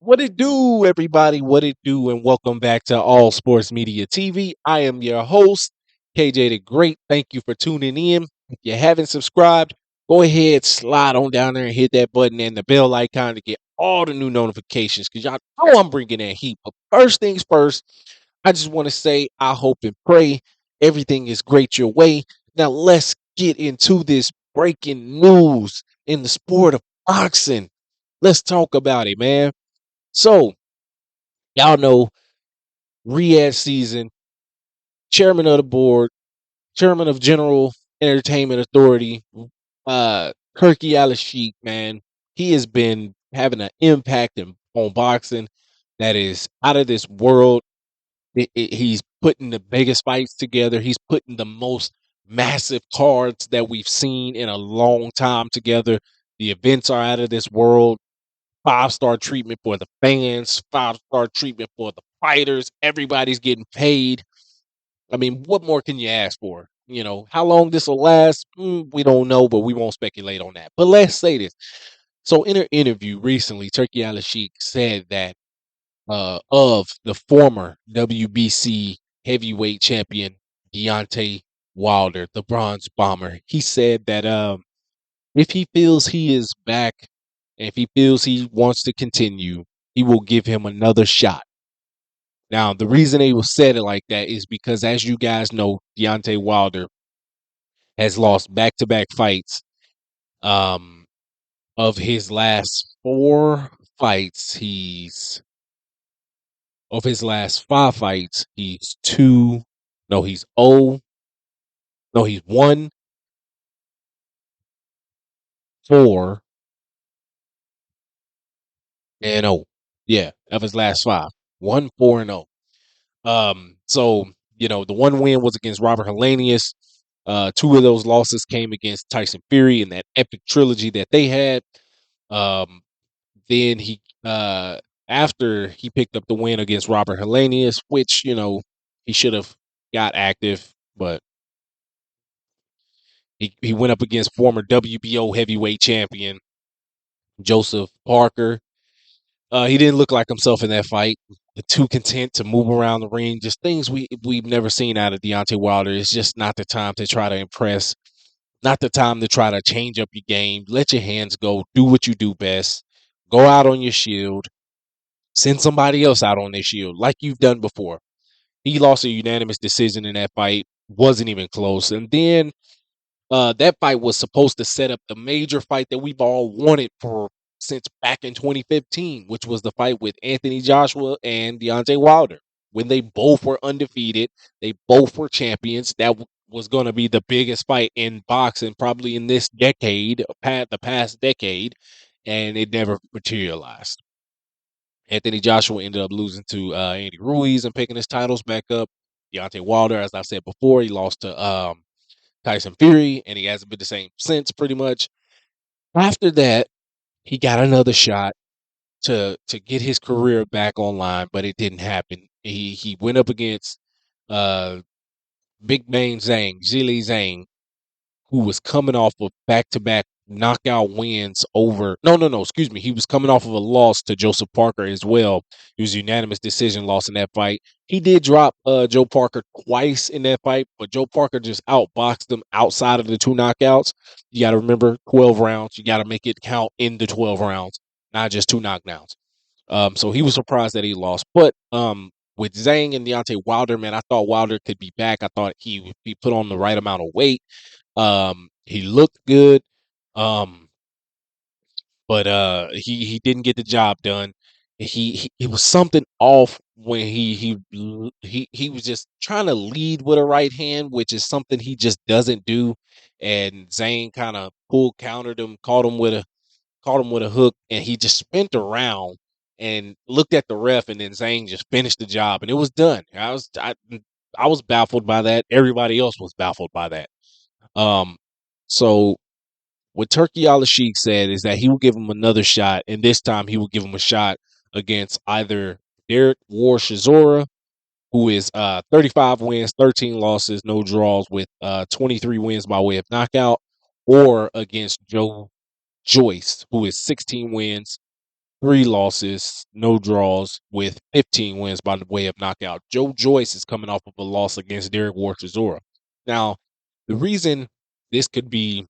What it do, everybody? What it do? And welcome back to All Sports Media TV. I am your host, KJ the Great. Thank you for tuning in. If you haven't subscribed, go ahead, slide on down there and hit that button and the bell icon to get all the new notifications because y'all know I'm bringing that heat. But first things first, I just want to say I hope and pray everything is great your way. Now, let's get into this breaking news in the sport of boxing. Let's talk about it, man. So, y'all know Riyadh season, chairman of the board, chairman of General Entertainment Authority, Turki Alalshikh, man, he has been having an impact on boxing that is out of this world. He's putting the biggest fights together. He's putting the most massive cards that we've seen in a long time together. The events are out of this world. Five-star treatment for the fans, five-star treatment for the fighters. Everybody's getting paid. I mean, what more can you ask for? You know, how long this will last, we don't know, but we won't speculate on that. But let's say this. So, in an interview recently, Turki Alalshikh said that of the former WBC heavyweight champion Deontay Wilder, the Bronze Bomber, he said that if he feels he is back, and if he feels he wants to continue, he will give him another shot. Now, the reason they will said it like that is because, as you guys know, Deontay Wilder has lost back-to-back fights. Um, of his last four fights, of his last five fights, he's two. No, he's oh. No, he's 1-4 and oh. Yeah, of his last five, 1-4 and oh. So the one win was against Robert Helenius. Two of those losses came against Tyson Fury in that epic trilogy that they had. Um, then after he picked up the win against Robert Helenius, which he should have got active, but he went up against former WBO heavyweight champion Joseph Parker. He didn't look like himself in that fight. Too content to move around the ring, just things we've never seen out of Deontay Wilder. It's just not the time to try to impress, not the time to try to change up your game. Let your hands go. Do what you do best. Go out on your shield. Send somebody else out on their shield, like you've done before. He lost a unanimous decision in that fight. Wasn't even close. And then that fight was supposed to set up the major fight that we've all wanted for since back in 2015, which was the fight with Anthony Joshua and Deontay Wilder. When they both were undefeated, they both were champions. That was going to be the biggest fight in boxing, probably in this decade, the past decade, and it never materialized. Anthony Joshua ended up losing to Andy Ruiz and picking his titles back up. Deontay Wilder, as I said before, he lost to Tyson Fury, and he hasn't been the same since, pretty much. After that, he got another shot to get his career back online, but it didn't happen. He went up against uh, Big Bang Zhang, Zhili Zhang, who was coming off of back-to-back knockout wins over no, excuse me. He was coming off of a loss to Joseph Parker as well. It was a unanimous decision loss in that fight. He did drop Joe Parker twice in that fight, but Joe Parker just outboxed him outside of the two knockouts. You got to remember 12 rounds. You got to make it count in the 12 rounds, not just two knockdowns. So he was surprised that he lost. But with Zhang and Deontay Wilder, man, I thought Wilder could be back. I thought he put on the right amount of weight. He looked good, um, but he didn't get the job done. It was something off when he was just trying to lead with a right hand, which is something he just doesn't do. And Zane kind of countered him, caught him with a hook, and he just spent around and looked at the ref, and then Zane just finished the job, and it was done. I was baffled by that. Everybody else was baffled by that. Um, so what Turki Alalshikh said is that he will give him another shot, and this time he will give him a shot against either Derek War Shizora, who is 35 wins, 13 losses, no draws, with 23 wins by way of knockout, or against Joe Joyce, who is 16 wins, 3 losses, no draws, with 15 wins by the way of knockout. Joe Joyce is coming off of a loss against Derek Chisora. Now, the reason this could be,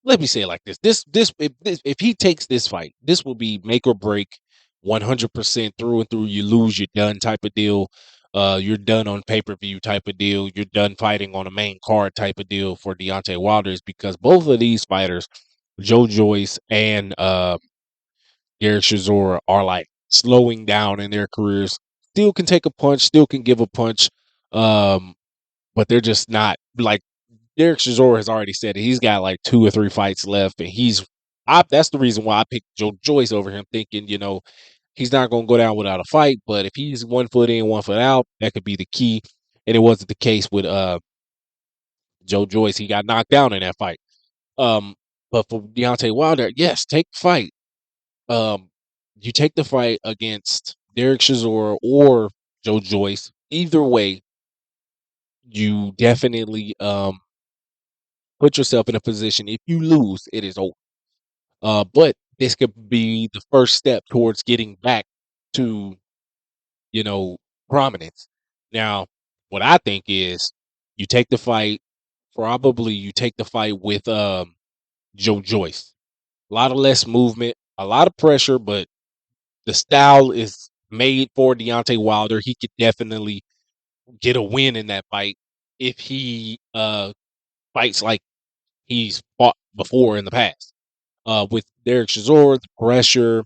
let me say it like this: if he takes this fight, this will be make or break, 100% through and through. You lose, you're done type of deal. You're done on pay per view type of deal. You're done fighting on a main card type of deal for Deontay Wilder, is because both of these fighters, Joe Joyce and Derek Chisora, are like slowing down in their careers. Still can take a punch, still can give a punch, um, but they're just not like Derek Chisora has already said it. He's got like 2 or 3 fights left, and that's the reason why I picked Joe Joyce over him, thinking, he's not going to go down without a fight. But if he's 1 foot in, 1 foot out, that could be the key. And it wasn't the case with Joe Joyce. He got knocked down in that fight. Um, but for Deontay Wilder, yes, take the fight. Um, you take the fight against Derek Chisora or Joe Joyce. Either way, you definitely put yourself in a position. If you lose, it is over. But this could be the first step towards getting back to, you know, prominence. Now, what I think is you take the fight, probably you take the fight with Joe Joyce. A lot of less movement, a lot of pressure, but the style is made for Deontay Wilder. He could definitely get a win in that fight if he fights like he's fought before in the past. With Derek Chisora, the pressure,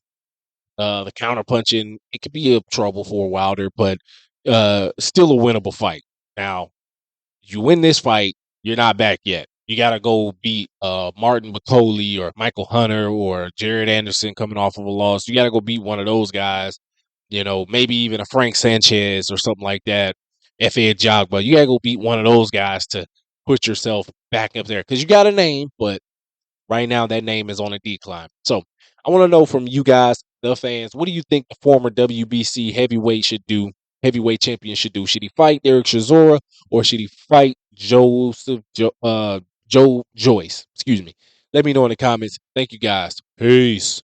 the counter punching, it could be a trouble for Wilder, but still a winnable fight. Now, you win this fight, you're not back yet. You got to go beat Martin McCauley or Michael Hunter or Jared Anderson coming off of a loss. You got to go beat one of those guys. Maybe even a Frank Sanchez or something like that. F.A. Jogba. You got to go beat one of those guys to put yourself back up there, because you got a name, but right now, that name is on a decline. So I want to know from you guys, the fans, what do you think the former WBC heavyweight champion should do? Should he fight Derek Chisora, or should he fight Joe Joyce? Excuse me. Let me know in the comments. Thank you guys. Peace.